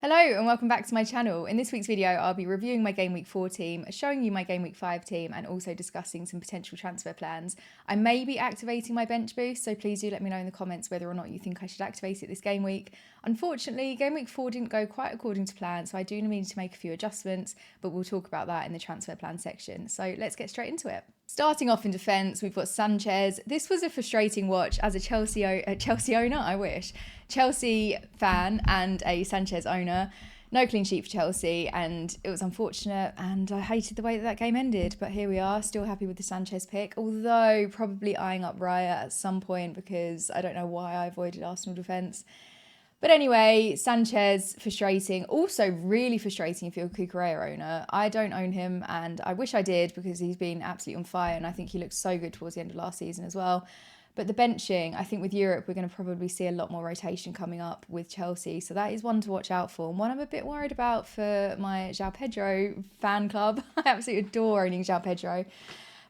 Hello and welcome back to my channel. In this week's video, I'll be reviewing my Game Week 4 team, showing you my Game Week 5 team, and also discussing some potential transfer plans. I may be activating my bench boost, so please do let me know in the comments whether or not you think I should activate it this game week. Unfortunately, Game Week 4 didn't go quite according to plan, so I do need to make a few adjustments, but we'll talk about that in the transfer plan section. So let's get straight into it. Starting off in defence, we've got Sanchez. This was a frustrating watch as a Chelsea owner, I wish. Chelsea fan and a Sanchez owner. No clean sheet for Chelsea, and it was unfortunate, and I hated the way that game ended. But here we are, still happy with the Sanchez pick, although probably eyeing up Raya at some point because I don't know why I avoided Arsenal defence. But anyway, Sanchez, frustrating. Also really frustrating if you're a Cucurella owner. I don't own him, and I wish I did because he's been absolutely on fire, and I think he looked so good towards the end of last season as well. But the benching, I think with Europe, we're going to probably see a lot more rotation coming up with Chelsea. So that is one to watch out for. And one I'm a bit worried about for my João Pedro fan club. I absolutely adore owning João Pedro.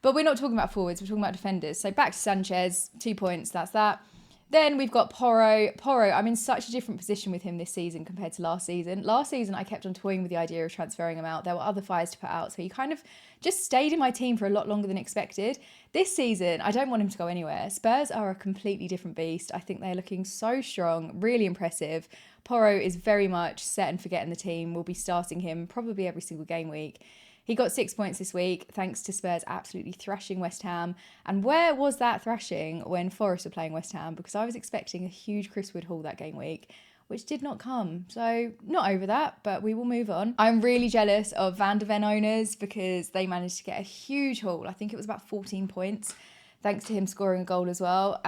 But we're not talking about forwards, we're talking about defenders. So back to Sanchez, 2 points, that's that. Then we've got Porro. I'm in such a different position with him this season compared to last season. Last season, I kept on toying with the idea of transferring him out. There were other fires to put out, so he kind of just stayed in my team for a lot longer than expected. This season, I don't want him to go anywhere. Spurs are a completely different beast. I think they're looking so strong, really impressive. Porro is very much set and forget in the team. We'll be starting him probably every single game week. He got 6 points this week, thanks to Spurs absolutely thrashing West Ham. And where was that thrashing when Forest were playing West Ham? Because I was expecting a huge Chris Wood haul that game week, which did not come. So not over that, but we will move on. I'm really jealous of Van de Ven owners because they managed to get a huge haul. I think it was about 14 points, thanks to him scoring a goal as well.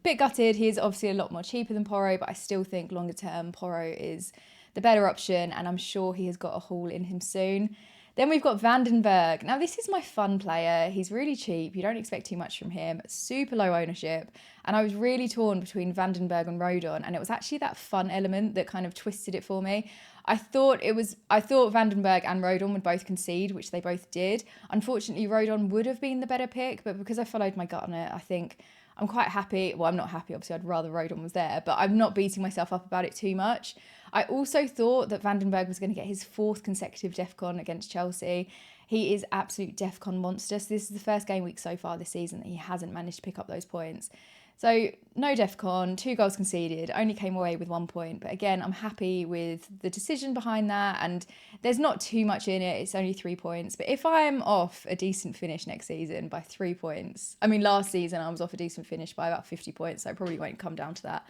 Bit gutted. He is obviously a lot more cheaper than Porro, but I still think longer term Porro is the better option, and I'm sure he has got a haul in him soon. Then we've got Vandenberg. Now, this is my fun player. He's really cheap. You don't expect too much from him. Super low ownership. And I was really torn between Vandenberg and Rodon. And it was actually that fun element that kind of twisted it for me. I thought Vandenberg and Rodon would both concede, which they both did. Unfortunately, Rodon would have been the better pick. But because I followed my gut on it, I think I'm quite happy. Well, I'm not happy. Obviously, I'd rather Rodon was there. But I'm not beating myself up about it too much. I also thought that Vandenberg was going to get his 4th consecutive DEFCON against Chelsea. He is absolute DEFCON monster. So this is the first game week so far this season that he hasn't managed to pick up those points. So no DEFCON, 2 goals conceded, only came away with 1 point. But again, I'm happy with the decision behind that. And there's not too much in it. It's only 3 points. But if I'm off a decent finish next season by 3 points, I mean, last season I was off a decent finish by about 50 points. So I probably won't come down to that.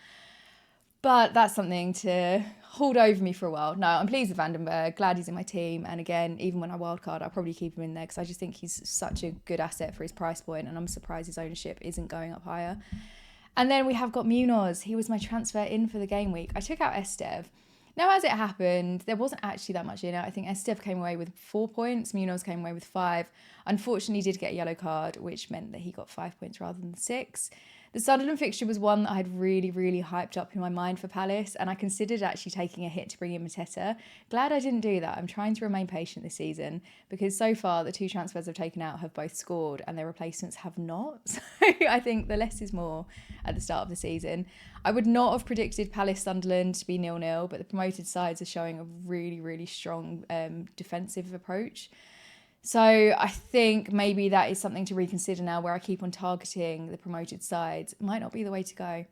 But that's something to hold over me for a while. No, I'm pleased with Vandenberg. Glad he's in my team. And again, even when I wildcard, I'll probably keep him in there because I just think he's such a good asset for his price point, and I'm surprised his ownership isn't going up higher. And then we have got Munoz. He was my transfer in for the game week. I took out Estev. Now, as it happened, there wasn't actually that much in it. I think Estev came away with 4 points. Munoz came away with 5. Unfortunately, he did get a yellow card, which meant that he got 5 points rather than 6. The Sunderland fixture was one that I had really, really hyped up in my mind for Palace, and I considered actually taking a hit to bring in Mateta. Glad I didn't do that. I'm trying to remain patient this season because so far the 2 transfers I've taken out have both scored and their replacements have not. So I think the less is more at the start of the season. I would not have predicted Palace Sunderland to be 0-0, but the promoted sides are showing a really, really strong defensive approach. So I think maybe that is something to reconsider now, where I keep on targeting the promoted sides. It might not be the way to go.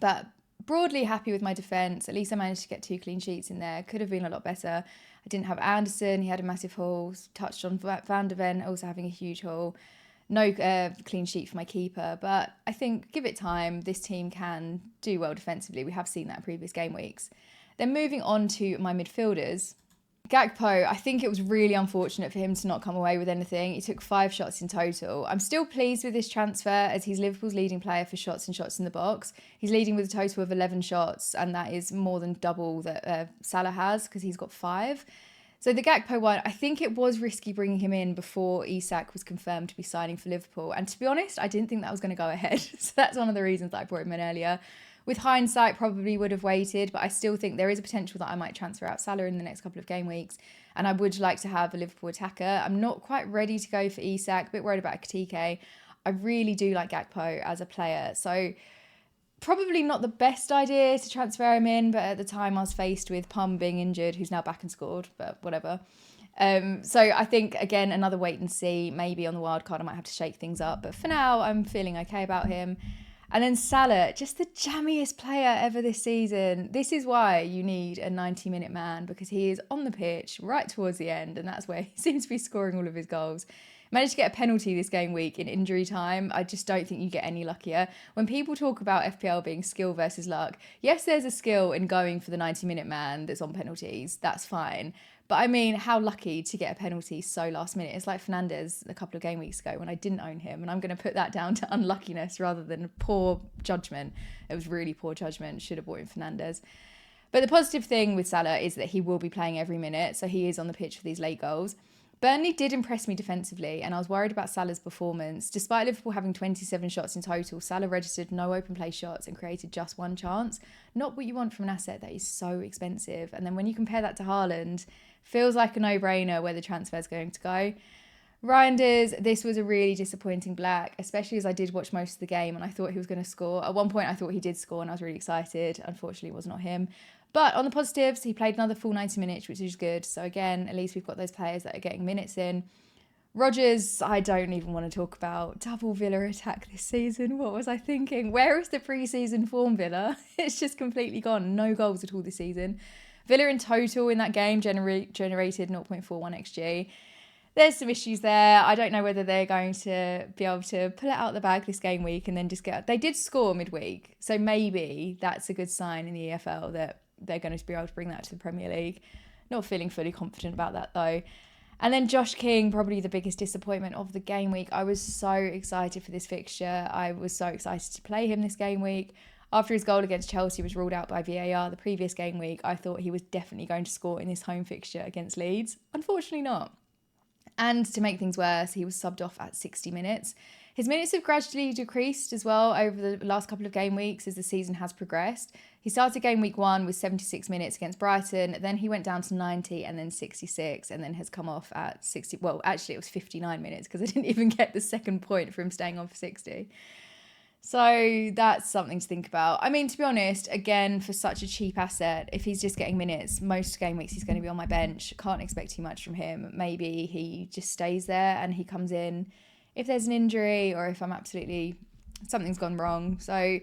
But broadly happy with my defence. At least I managed to get 2 clean sheets in there. Could have been a lot better. I didn't have Anderson. He had a massive haul. Touched on Van de Ven also having a huge haul. No clean sheet for my keeper. But I think give it time. This team can do well defensively. We have seen that in previous game weeks. Then moving on to my midfielders. Gakpo, I think it was really unfortunate for him to not come away with anything. He took 5 shots in total. I'm still pleased with this transfer as he's Liverpool's leading player for shots and shots in the box. He's leading with a total of 11 shots, and that is more than double that Salah has because he's got 5. So the Gakpo one, I think it was risky bringing him in before Isak was confirmed to be signing for Liverpool. And to be honest, I didn't think that was going to go ahead. So that's one of the reasons that I brought him in earlier. With hindsight, probably would have waited, but I still think there is a potential that I might transfer out Salah in the next couple of game weeks. And I would like to have a Liverpool attacker. I'm not quite ready to go for Isak, a bit worried about Katike. I really do like Gakpo as a player. So Probably not the best idea to transfer him in, but at the time I was faced with Pum being injured, who's now back and scored, but whatever. So I think, again, another wait and see. Maybe on the wild card I might have to shake things up, but for now I'm feeling okay about him. And then Salah, just the jammiest player ever this season. This is why you need a 90-minute man, because he is on the pitch right towards the end, and that's where he seems to be scoring all of his goals. Managed to get a penalty this game week in injury time. I just don't think you get any luckier. When people talk about FPL being skill versus luck, yes, there's a skill in going for the 90-minute man that's on penalties. That's fine. But I mean, how lucky to get a penalty so last minute. It's like Fernandez a couple of game weeks ago when I didn't own him. And I'm going to put that down to unluckiness rather than poor judgment. It was really poor judgment. Should have bought in Fernandez. But the positive thing with Salah is that he will be playing every minute. So he is on the pitch for these late goals. Burnley did impress me defensively, and I was worried about Salah's performance. Despite Liverpool having 27 shots in total, Salah registered no open play shots and created just one chance. Not what you want from an asset that is so expensive. And then when you compare that to Haaland, feels like a no-brainer where the transfer is going to go. Reinders, this was a really disappointing black, especially as I did watch most of the game and I thought he was going to score. At one point I thought he did score and I was really excited. Unfortunately, it was not him. But on the positives, he played another full 90 minutes, which is good. So again, at least we've got those players that are getting minutes in. Rodgers, I don't even want to talk about. Double Villa attack this season. What was I thinking? Where is the pre-season form, Villa? It's just completely gone. No goals at all this season. Villa in total in that game generated 0.41 XG. There's some issues there. I don't know whether they're going to be able to pull it out the bag this game week and then just get... They did score midweek, so maybe that's a good sign in the EFL that they're going to be able to bring that to the Premier League. Not feeling fully confident about that though. And then Josh King, probably the biggest disappointment of the game week. I was so excited for this fixture. I was so excited to play him this game week. After his goal against Chelsea was ruled out by VAR the previous game week, I thought he was definitely going to score in this home fixture against Leeds. Unfortunately not. And to make things worse, he was subbed off at 60 minutes. His minutes have gradually decreased as well over the last couple of game weeks as the season has progressed. He started game week 1 with 76 minutes against Brighton, then he went down to 90 and then 66 and then has come off at 60. Well, actually it was 59 minutes because I didn't even get the second point for him staying on for 60. So that's something to think about. I mean, to be honest, again, for such a cheap asset, if he's just getting minutes, most game weeks he's going to be on my bench. Can't expect too much from him. Maybe he just stays there and he comes in if there's an injury or if something's gone wrong. So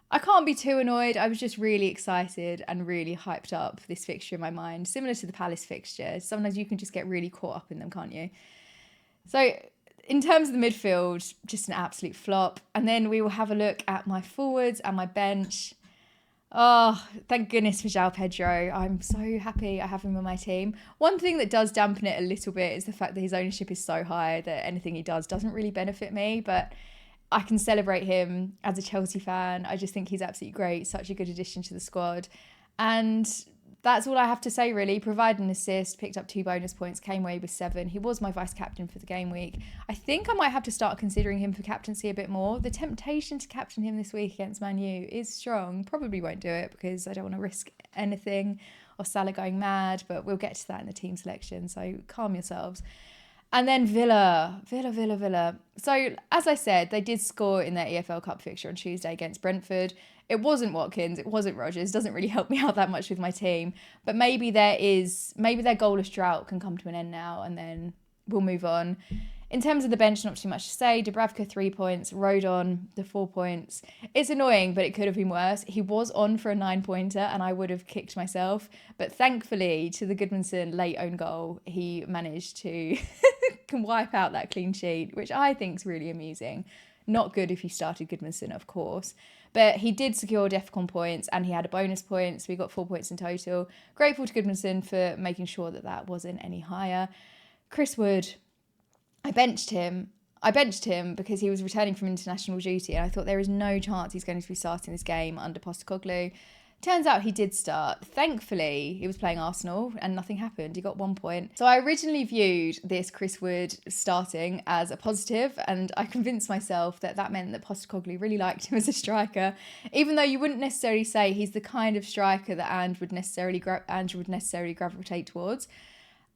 I can't be too annoyed. I was just really excited and really hyped up for this fixture in my mind. Similar to the Palace fixture. Sometimes you can just get really caught up in them, can't you? So in terms of the midfield, just an absolute flop. And then we will have a look at my forwards and my bench. Oh, thank goodness for João Pedro. I'm so happy I have him on my team. One thing that does dampen it a little bit is the fact that his ownership is so high that anything he does doesn't really benefit me. But I can celebrate him as a Chelsea fan. I just think he's absolutely great. Such a good addition to the squad. And that's all I have to say, really. Provided an assist, picked up 2 bonus points, came away with 7. He was my vice-captain for the game week. I think I might have to start considering him for captaincy a bit more. The temptation to captain him this week against Man U is strong. Probably won't do it because I don't want to risk anything or Salah going mad, but we'll get to that in the team selection, so calm yourselves. And then Villa. So, as I said, they did score in their EFL Cup fixture on Tuesday against Brentford. It wasn't Watkins, it wasn't Rodgers. Doesn't really help me out that much with my team. But maybe their goalless drought can come to an end now and then we'll move on. In terms of the bench, not too much to say. Dubravka 3 points, Rodon the 4 points. It's annoying, but it could have been worse. He was on for a 9-pointer and I would have kicked myself. But thankfully, to the Goodmanson late own goal, he managed to can wipe out that clean sheet, which I think is really amusing. Not good if you started Goodmanson, of course. But he did secure DEFCON points and he had a bonus point, so we got 4 points in total. Grateful to Goodmanson for making sure that wasn't any higher. Chris Wood, I benched him because he was returning from international duty and I thought there is no chance he's going to be starting this game under Postecoglou. Turns out he did start. Thankfully, he was playing Arsenal and nothing happened. He got 1 point. So I originally viewed this Chris Wood starting as a positive and I convinced myself that meant that Postecoglou really liked him as a striker, even though you wouldn't necessarily say he's the kind of striker that Ange would necessarily gravitate towards.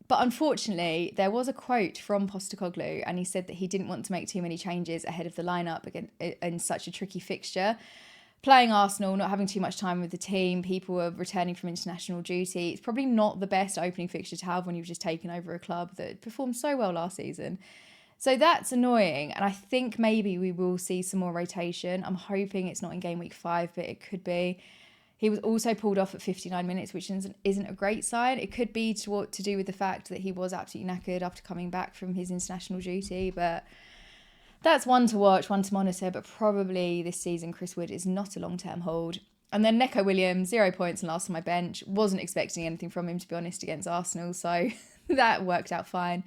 But unfortunately, there was a quote from Postecoglou and he said that he didn't want to make too many changes ahead of the lineup in such a tricky fixture. playing Arsenal, not having too much time with the team, people are returning from international duty. It's probably not the best opening fixture to have when you've just taken over a club that performed so well last season. So that's annoying, and I think maybe we will see some more rotation. I'm hoping it's not in game week 5, but it could be. He was also pulled off at 59 minutes, which isn't a great sign. It could be to do with the fact that he was absolutely knackered after coming back from his international duty, but that's one to watch, one to monitor, but probably this season Chris Wood is not a long-term hold. And then Neco Williams, 0 points and last on my bench. Wasn't expecting anything from him, to be honest, against Arsenal, so that worked out fine.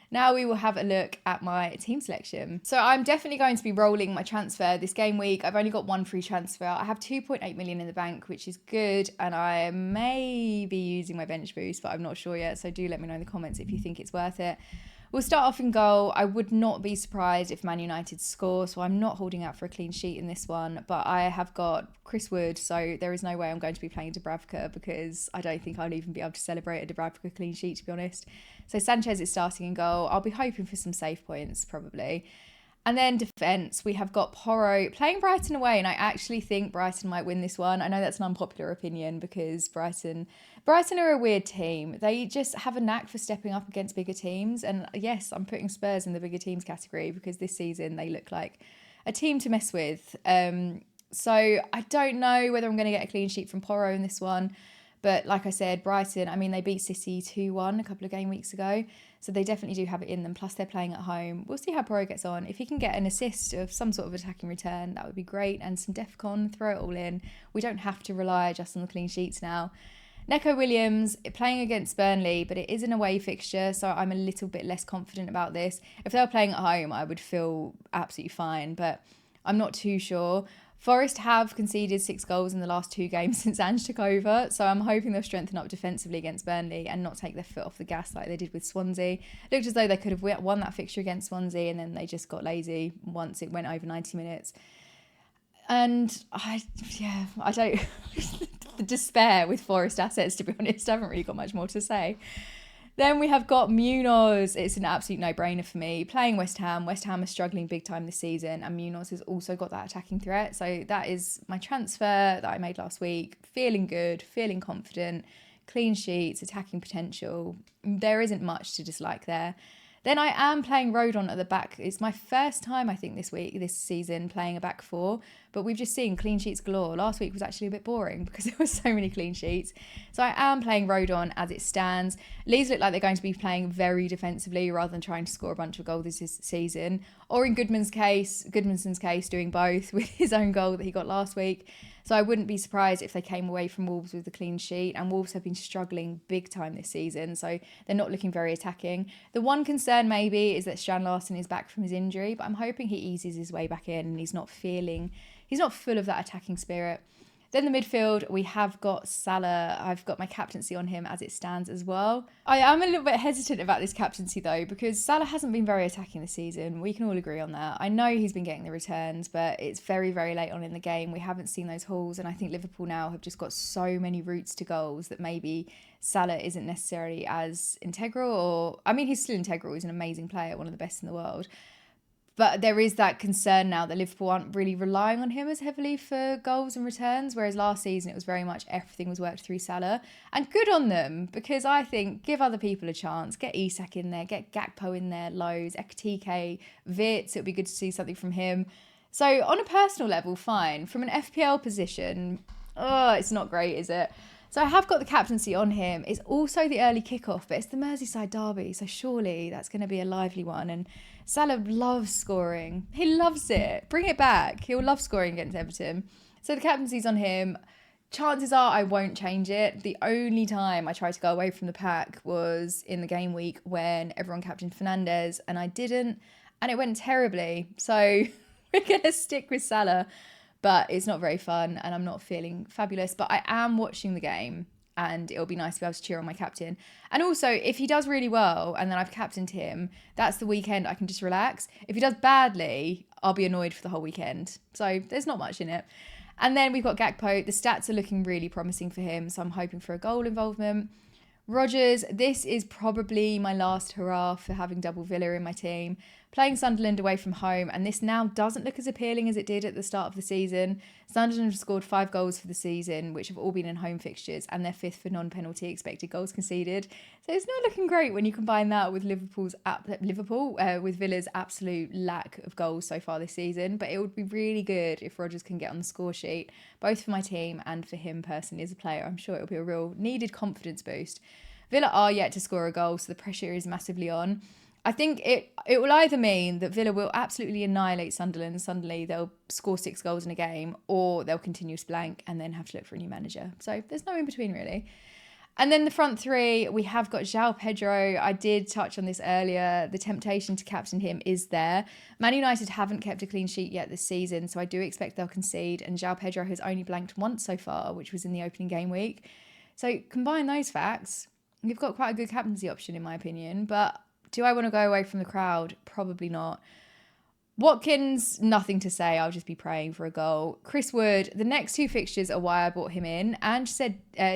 Now we will have a look at my team selection. So I'm definitely going to be rolling my transfer this game week. I've only got one free transfer. I have 2.8 million in the bank, which is good. And I may be using my bench boost, but I'm not sure yet. So do let me know in the comments if you think it's worth it. We'll start off in goal. I would not be surprised if Man United score, so I'm not holding out for a clean sheet in this one, but I have got Chris Wood, so there is no way I'm going to be playing Dubravka because I don't think I'll even be able to celebrate a Dubravka clean sheet, to be honest. So Sanchez is starting in goal. I'll be hoping for some save points, probably. And then defence, we have got Porro playing Brighton away, and I actually think Brighton might win this one. I know that's an unpopular opinion because Brighton are a weird team. They just have a knack for stepping up against bigger teams. And yes, I'm putting Spurs in the bigger teams category because this season they look like a team to mess with. So I don't know whether I'm going to get a clean sheet from Porro in this one. But like I said, Brighton, I mean, they beat City 2-1 a couple of game weeks ago. So they definitely do have it in them. Plus, they're playing at home. We'll see how Porro gets on. If he can get an assist of some sort of attacking return, that would be great. And some DEFCON, throw it all in. We don't have to rely just on the clean sheets now. Neco Williams, playing against Burnley, but it is an away fixture, so I'm a little bit less confident about this. If they were playing at home, I would feel absolutely fine, but I'm not too sure. Forest have conceded 6 goals in the last 2 games since Ange took over, so I'm hoping they'll strengthen up defensively against Burnley and not take their foot off the gas like they did with Swansea. It looked as though they could have won that fixture against Swansea, and then they just got lazy once it went over 90 minutes. And I don't... the despair with Forest assets, to be honest. I haven't really got much more to say. Then we have got Munoz. It's an absolute no-brainer for me. Playing West Ham. West Ham are struggling big time this season, and Munoz has also got that attacking threat. So that is my transfer that I made last week. Feeling good, feeling confident, clean sheets, attacking potential. There isn't much to dislike there. Then I am playing Rodon at the back. It's my first time, I think, this season playing a back 4. But we've just seen clean sheets galore. Last week was actually a bit boring because there were so many clean sheets. So I am playing Rodon as it stands. Leeds look like they're going to be playing very defensively rather than trying to score a bunch of goals this season. Or in Goodmanson's case, doing both with his own goal that he got last week. So I wouldn't be surprised if they came away from Wolves with a clean sheet, and Wolves have been struggling big time this season, so they're not looking very attacking. The one concern maybe is that Strand Larsen is back from his injury, but I'm hoping he eases his way back in and he's not full of that attacking spirit. Then the midfield, we have got Salah. I've got my captaincy on him as it stands as well. I am a little bit hesitant about this captaincy though, because Salah hasn't been very attacking this season. We can all agree on that. I know he's been getting the returns, but it's very, very late on in the game. We haven't seen those hauls, and I think Liverpool now have just got so many routes to goals that maybe Salah isn't necessarily as integral. He's still integral. He's an amazing player, one of the best in the world. But there is that concern now that Liverpool aren't really relying on him as heavily for goals and returns, whereas last season it was very much everything was worked through Salah. And good on them, because I think give other people a chance. Get Isak in there, get Gakpo in there, Lowe's, Ekatike, Vitz. It would be good to see something from him. So on a personal level, fine. From an FPL position, it's not great, is it? So I have got the captaincy on him. It's also the early kickoff, but it's the Merseyside derby, so surely that's going to be a lively one. And Salah loves scoring. He loves it. Bring it back. He'll love scoring against Everton. So the captaincy's on him. Chances are I won't change it. The only time I tried to go away from the pack was in the game week when everyone captained Fernandes, and I didn't, and it went terribly. So we're going to stick with Salah. But it's not very fun and I'm not feeling fabulous. But I am watching the game and it'll be nice to be able to cheer on my captain. And also, if he does really well and then I've captained him, that's the weekend I can just relax. If he does badly, I'll be annoyed for the whole weekend. So there's not much in it. And then we've got Gakpo. The stats are looking really promising for him, so I'm hoping for a goal involvement. Rodgers, this is probably my last hurrah for having double Villa in my team. playing Sunderland away from home, and this now doesn't look as appealing as it did at the start of the season. Sunderland have scored 5 goals for the season, which have all been in home fixtures, and they're 5th for non-penalty expected goals conceded. So it's not looking great when you combine that with with Villa's absolute lack of goals so far this season. But it would be really good if Rodgers can get on the score sheet, both for my team and for him personally as a player. I'm sure it'll be a real needed confidence boost. Villa are yet to score a goal, so the pressure is massively on. I think it will either mean that Villa will absolutely annihilate Sunderland and suddenly they'll score 6 goals in a game, or they'll continue to blank and then have to look for a new manager. So there's no in between really. And then the front three, we have got João Pedro. I did touch on this earlier. The temptation to captain him is there. Man United haven't kept a clean sheet yet this season, so I do expect they'll concede. And João Pedro has only blanked once so far, which was in the opening game week. So combine those facts, you've got quite a good captaincy option in my opinion. But do I want to go away from the crowd? Probably not. Watkins, nothing to say. I'll just be praying for a goal. Chris Wood, the next 2 fixtures are why I bought him in. And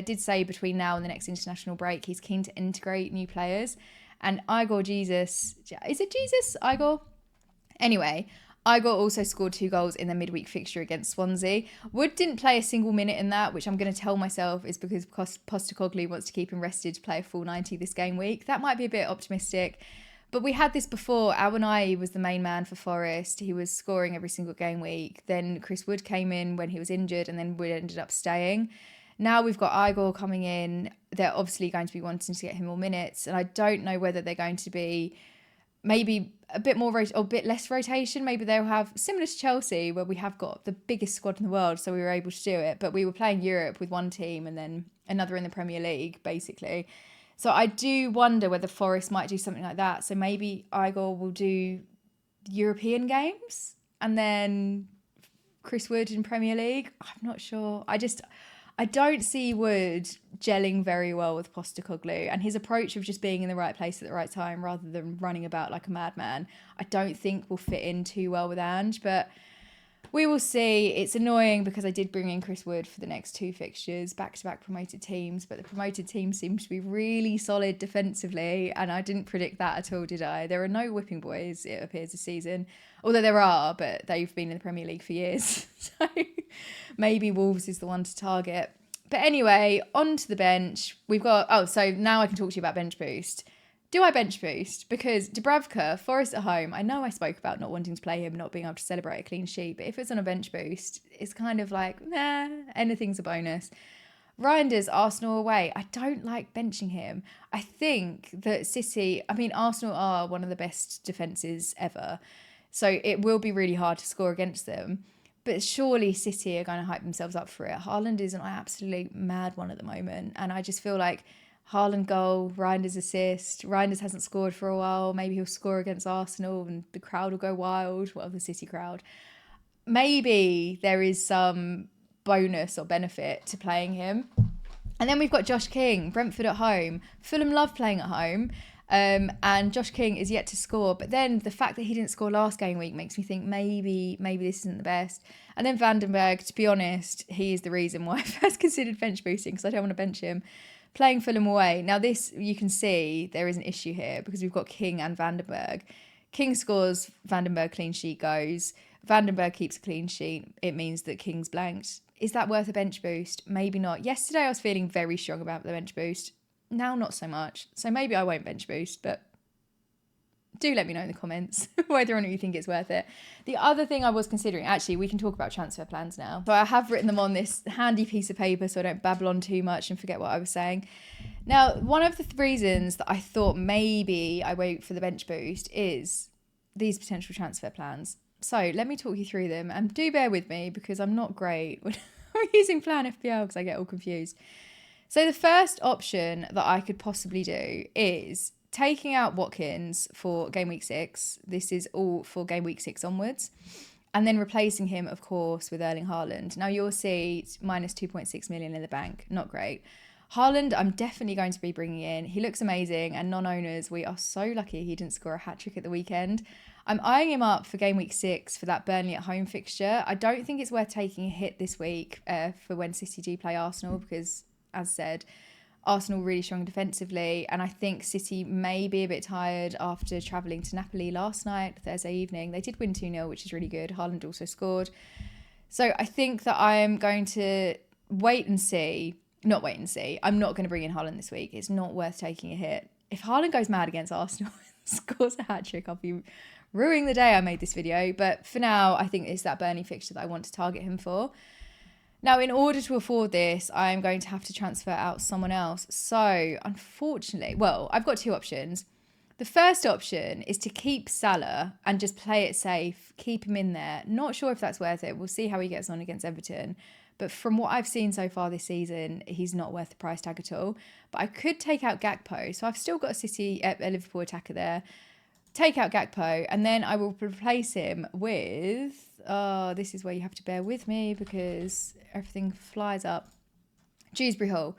did say between now and the next international break, he's keen to integrate new players. And Igor Jesus, is it Jesus? Igor? Anyway, Igor also scored 2 goals in the midweek fixture against Swansea. Wood didn't play a single minute in that, which I'm going to tell myself is because Postecoglou wants to keep him rested to play a full 90 this game week. That might be a bit optimistic. But we had this before. Awoniyi was the main man for Forest. He was scoring every single game week. Then Chris Wood came in when he was injured, and then Wood ended up staying. Now we've got Igor coming in. They're obviously going to be wanting to get him more minutes. And I don't know whether they're going to be maybe a bit more or a bit less rotation. Maybe they'll have, similar to Chelsea, where we have got the biggest squad in the world, so we were able to do it. But we were playing Europe with one team and then another in the Premier League, basically. So I do wonder whether Forest might do something like that. So maybe Igor will do European games and then Chris Wood in Premier League. I'm not sure. I don't see Wood gelling very well with Postecoglou, and his approach of just being in the right place at the right time rather than running about like a madman, I don't think will fit in too well with Ange, but we will see. It's annoying because I did bring in Chris Wood for the next 2 fixtures, back-to-back promoted teams, but the promoted team seems to be really solid defensively, and I didn't predict that at all, did I? There are no whipping boys, it appears, this season. Although there are, but they've been in the Premier League for years. So maybe Wolves is the one to target. But anyway, on to the bench. We've got... so now I can talk to you about bench boost. Do I bench boost? Because Dubravka, Forest at home, I know I spoke about not wanting to play him, not being able to celebrate a clean sheet, but if it's on a bench boost, it's kind of like, nah, anything's a bonus. Reinders, Arsenal away. I don't like benching him. I think that Arsenal are one of the best defences ever, so it will be really hard to score against them. But surely City are going to hype themselves up for it. Haaland is an absolute mad one at the moment, and I just feel like Haaland goal, Reinders assist. Reinders hasn't scored for a while. Maybe he'll score against Arsenal and the crowd will go wild. Well, the City crowd. Maybe there is some bonus or benefit to playing him. And then we've got Josh King, Brentford at home. Fulham love playing at home. And Josh King is yet to score. But then the fact that he didn't score last game week makes me think maybe this isn't the best. And then Vandenberg, to be honest, he is the reason why I first considered bench boosting, because I don't want to bench him. Playing Fulham away. Now this, you can see there is an issue here because we've got King and Vandenberg. King scores, Vandenberg clean sheet goes. Vandenberg keeps a clean sheet. It means that King's blanked. Is that worth a bench boost? Maybe not. Yesterday I was feeling very strong about the bench boost. Now not so much. So maybe I won't bench boost, but do let me know in the comments whether or not you think it's worth it. The other thing I was considering, actually, we can talk about transfer plans now. So I have written them on this handy piece of paper so I don't babble on too much and forget what I was saying. Now, one of the reasons that I thought maybe I wait for the bench boost is these potential transfer plans. So let me talk you through them, and do bear with me because I'm not great when I'm using Plan FPL because I get all confused. So the first option that I could possibly do is taking out Watkins for game week 6. This is all for game week 6 onwards. And then replacing him, of course, with Erling Haaland. Now you'll see minus 2.6 million in the bank. Not great. Haaland, I'm definitely going to be bringing in. He looks amazing. And non-owners, we are so lucky he didn't score a hat-trick at the weekend. I'm eyeing him up for game week 6 for that Burnley at home fixture. I don't think it's worth taking a hit this week for when City do play Arsenal because, as said, Arsenal really strong defensively, and I think City may be a bit tired after travelling to Napoli last night, Thursday evening. They did win 2-0, which is really good. Haaland also scored. So I think that I am going to wait and see. Not wait and see. I'm not going to bring in Haaland this week. It's not worth taking a hit. If Haaland goes mad against Arsenal and scores a hat-trick, I'll be ruining the day I made this video. But for now, I think it's that Burnley fixture that I want to target him for. Now, in order to afford this, I'm going to have to transfer out someone else. So, unfortunately, well, I've got two options. The first option is to keep Salah and just play it safe, keep him in there. Not sure if that's worth it. We'll see how he gets on against Everton. But from what I've seen so far this season, he's not worth the price tag at all. But I could take out Gakpo. So I've still got a Liverpool attacker there. Take out Gakpo, and then I will replace him with... this is where you have to bear with me because everything flies up. Dewsbury Hall.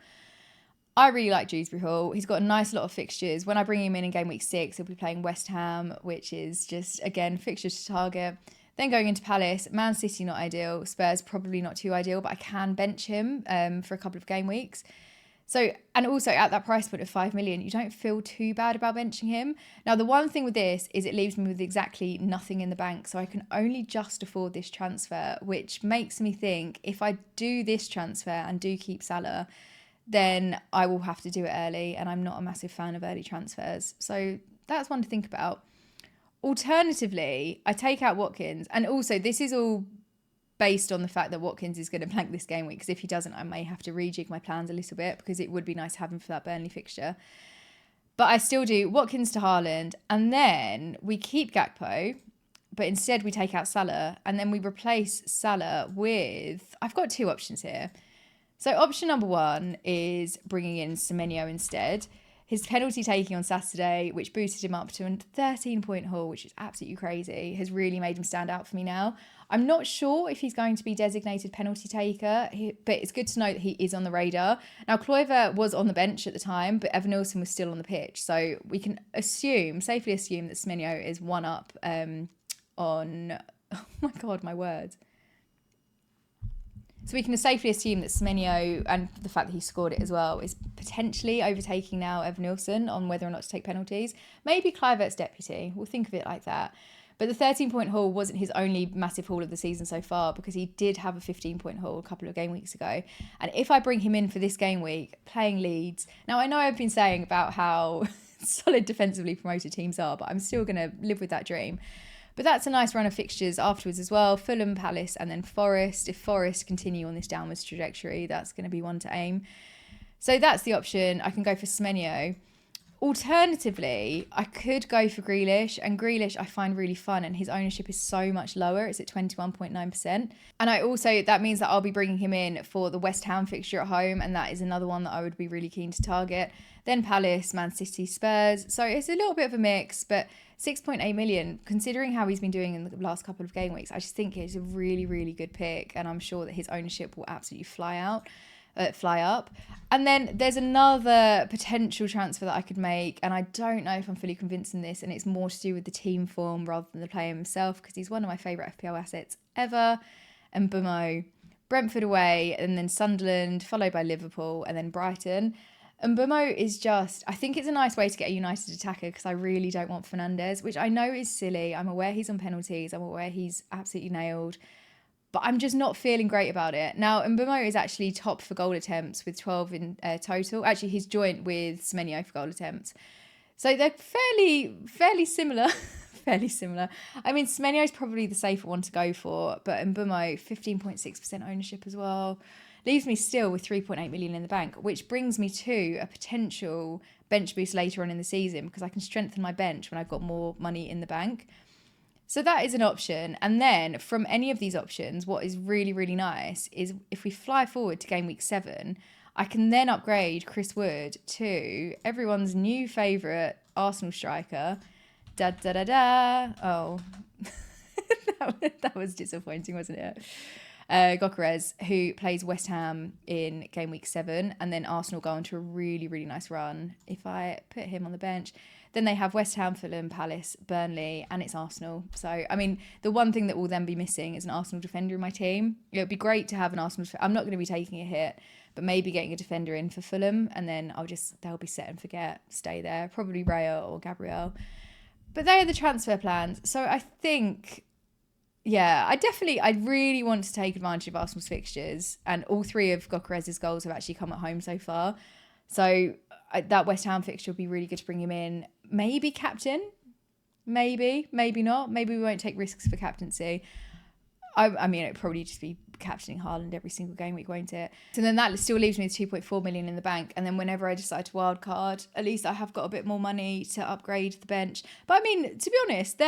I really like Dewsbury Hall. He's got a nice lot of fixtures. When I bring him in game week 6, he'll be playing West Ham, which is just, again, fixtures to target. Then going into Palace, Man City not ideal, Spurs probably not too ideal, but I can bench him for a couple of game weeks. So, and also at that price point of 5 million, you don't feel too bad about benching him. Now, the one thing with this is it leaves me with exactly nothing in the bank. So I can only just afford this transfer, which makes me think if I do this transfer and do keep Salah, then I will have to do it early. And I'm not a massive fan of early transfers. So that's one to think about. Alternatively, I take out Watkins. And also, this is all based on the fact that Watkins is going to blank this game week, because if he doesn't, I may have to rejig my plans a little bit, because it would be nice to have him for that Burnley fixture. But I still do Watkins to Haaland, and then we keep Gakpo, but instead we take out Salah, and then we replace Salah with... I've got two options here. So option number one is bringing in Semenyo instead. His penalty taking on Saturday, which boosted him up to a 13-point haul, which is absolutely crazy, has really made him stand out for me now. I'm not sure if he's going to be designated penalty taker, but it's good to know that he is on the radar. Now, Kluivert was on the bench at the time, but Evanilson was still on the pitch. So we can safely assume that Semenyo is one up on... Oh my God, my words. So we can safely assume that Semenyo, and the fact that he scored it as well, is potentially overtaking now Evanilson on whether or not to take penalties. Maybe Kluivert's deputy. We'll think of it like that. But the 13-point haul wasn't his only massive haul of the season so far, because he did have a 15-point haul a couple of game weeks ago. And if I bring him in for this game week, playing Leeds... Now, I know I've been saying about how solid defensively promoted teams are, but I'm still going to live with that dream. But that's a nice run of fixtures afterwards as well. Fulham, Palace, and then Forest. If Forest continue on this downwards trajectory, that's going to be one to aim. So that's the option. I can go for Semenyo. Alternatively, I could go for Grealish, and Grealish I find really fun, and his ownership is so much lower. It's at 21.9%. And that means that I'll be bringing him in for the West Ham fixture at home, and that is another one that I would be really keen to target. Then Palace, Man City, Spurs. So it's a little bit of a mix, but 6.8 million, considering how he's been doing in the last couple of game weeks, I just think it's a really, really good pick, and I'm sure that his ownership will absolutely fly up. And then there's another potential transfer that I could make, and I don't know if I'm fully convinced in this, and it's more to do with the team form rather than the player himself, because he's one of my favourite FPL assets ever. And Mbeumo, Brentford away, and then Sunderland, followed by Liverpool, and then Brighton. And Mbeumo is just, I think it's a nice way to get a United attacker, because I really don't want Fernandes, which I know is silly. I'm aware he's on penalties. I'm aware he's absolutely nailed. But I'm just not feeling great about it. Now, Mbeumo is actually top for goal attempts with 12 in total. Actually, he's joint with Semenyo for goal attempts. So they're fairly similar. Fairly similar. I mean, Semenyo is probably the safer one to go for, but Mbeumo, 15.6% ownership as well. Leaves me still with 3.8 million in the bank, which brings me to a potential bench boost later on in the season, because I can strengthen my bench when I've got more money in the bank. So that is an option. And then from any of these options, what is really, really nice is if we fly forward to game week 7, I can then upgrade Chris Wood to everyone's new favourite Arsenal striker. Oh, that was disappointing, wasn't it? Gyökeres, who plays West Ham in game week 7, and then Arsenal go on to a really, really nice run. If I put him on the bench, then they have West Ham, Fulham, Palace, Burnley, and it's Arsenal. So, I mean, the one thing that will then be missing is an Arsenal defender in my team. It would be great to have an Arsenal defender. I'm not going to be taking a hit, but maybe getting a defender in for Fulham, and then they'll be set and forget, stay there, probably Raya or Gabriel. But they are the transfer plans. So I think, yeah, I really want to take advantage of Arsenal's fixtures, and all 3 of Gyökeres's goals have actually come at home so far. So that West Ham fixture would be really good to bring him in. Maybe captain, maybe not. Maybe we won't take risks for captaincy. I mean, it'd probably just be captaining Haaland every single game week, won't it? So then that still leaves me with 2.4 million in the bank. And then whenever I decide to wildcard, at least I have got a bit more money to upgrade the bench. But I mean, to be honest,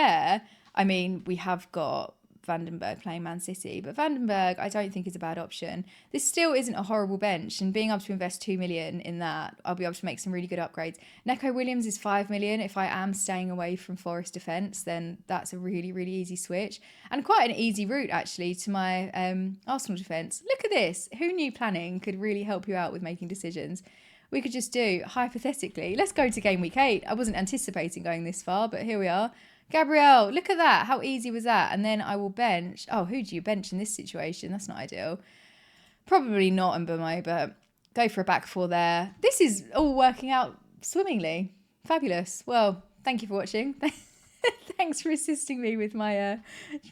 we have got Vandenberg playing Man City, but Vandenberg I don't think is a bad option. This still isn't a horrible bench, and being able to invest 2 million in that, I'll be able to make some really good upgrades. Neco Williams is 5 million. If I am staying away from Forest defence, then that's a really, really easy switch, and quite an easy route actually to my Arsenal defence. Look at this. Who knew planning could really help you out with making decisions? We could just do, hypothetically, let's go to game week 8. I wasn't anticipating going this far, but here we are. Gabriel, look at that. How easy was that? And then I will bench. Oh, who do you bench in this situation? That's not ideal. Probably not Mbeumo, but go for a back 4 there. This is all working out swimmingly. Fabulous. Well, thank you for watching. Thanks for assisting me with my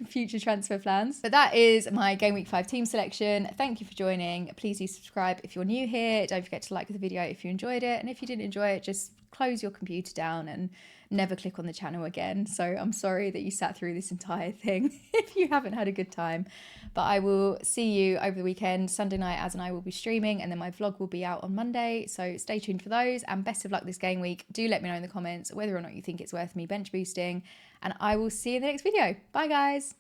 future transfer plans. But that is my Game Week 5 team selection. Thank you for joining. Please do subscribe if you're new here. Don't forget to like the video if you enjoyed it. And if you didn't enjoy it, just close your computer down and never click on the channel again. So I'm sorry that you sat through this entire thing if you haven't had a good time. But I will see you over the weekend. Sunday night, Az and I will be streaming, and then my vlog will be out on Monday. So stay tuned for those, and best of luck this game week. Do let me know in the comments whether or not you think it's worth me bench boosting, and I will see you in the next video. Bye guys.